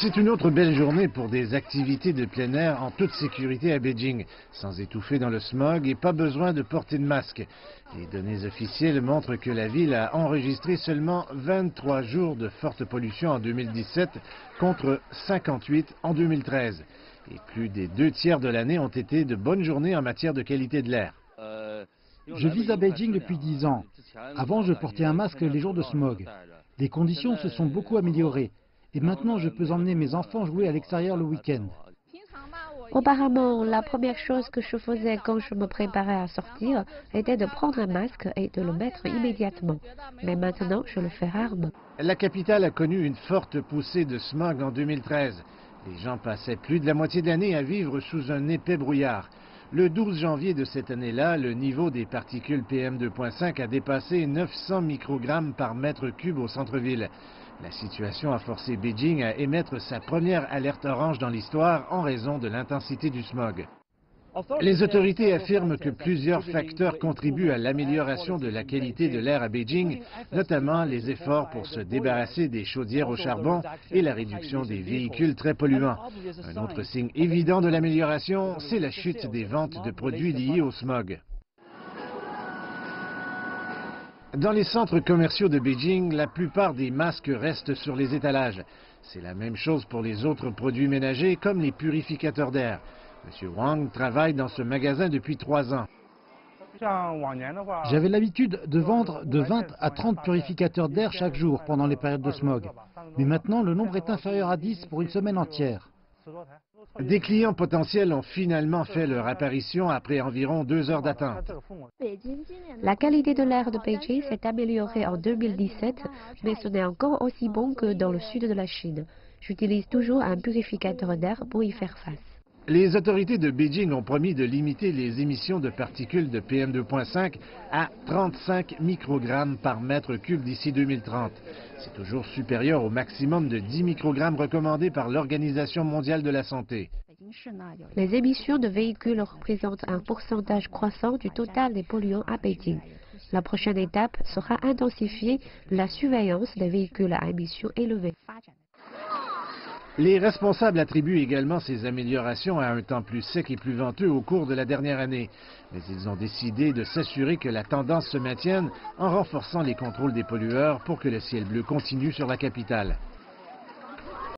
C'est une autre belle journée pour des activités de plein air en toute sécurité à Beijing, sans étouffer dans le smog et pas besoin de porter de masque. Les données officielles montrent que la ville a enregistré seulement 23 jours de forte pollution en 2017 contre 58 en 2013. Et plus des 2 tiers de l'année ont été de bonnes journées en matière de qualité de l'air. Je vis à Beijing depuis 10 ans. Avant, je portais un masque les jours de smog. Les conditions se sont beaucoup améliorées. Et maintenant, je peux emmener mes enfants jouer à l'extérieur le week-end. Auparavant, la première chose que je faisais quand je me préparais à sortir était de prendre un masque et de le mettre immédiatement. Mais maintenant, je le fais rarement. La capitale a connu une forte poussée de smog en 2013. Les gens passaient plus de la moitié de l'année à vivre sous un épais brouillard. Le 12 janvier de cette année-là, le niveau des particules PM2.5 a dépassé 900 microgrammes par mètre cube au centre-ville. La situation a forcé Beijing à émettre sa première alerte orange dans l'histoire en raison de l'intensité du smog. Les autorités affirment que plusieurs facteurs contribuent à l'amélioration de la qualité de l'air à Beijing, notamment les efforts pour se débarrasser des chaudières au charbon et la réduction des véhicules très polluants. Un autre signe évident de l'amélioration, c'est la chute des ventes de produits liés au smog. Dans les centres commerciaux de Beijing, la plupart des masques restent sur les étalages. C'est la même chose pour les autres produits ménagers, comme les purificateurs d'air. M. Wang travaille dans ce magasin depuis 3 ans. J'avais l'habitude de vendre de 20 à 30 purificateurs d'air chaque jour pendant les périodes de smog. Mais maintenant, le nombre est inférieur à 10 pour une semaine entière. Des clients potentiels ont finalement fait leur apparition après environ 2 heures d'attente. La qualité de l'air de Beijing s'est améliorée en 2017, mais ce n'est encore aussi bon que dans le sud de la Chine. J'utilise toujours un purificateur d'air pour y faire face. Les autorités de Beijing ont promis de limiter les émissions de particules de PM2.5 à 35 microgrammes par mètre cube d'ici 2030. C'est toujours supérieur au maximum de 10 microgrammes recommandé par l'Organisation mondiale de la santé. Les émissions de véhicules représentent un pourcentage croissant du total des polluants à Beijing. La prochaine étape sera intensifier la surveillance des véhicules à émissions élevées. Les responsables attribuent également ces améliorations à un temps plus sec et plus venteux au cours de la dernière année. Mais ils ont décidé de s'assurer que la tendance se maintienne en renforçant les contrôles des pollueurs pour que le ciel bleu continue sur la capitale.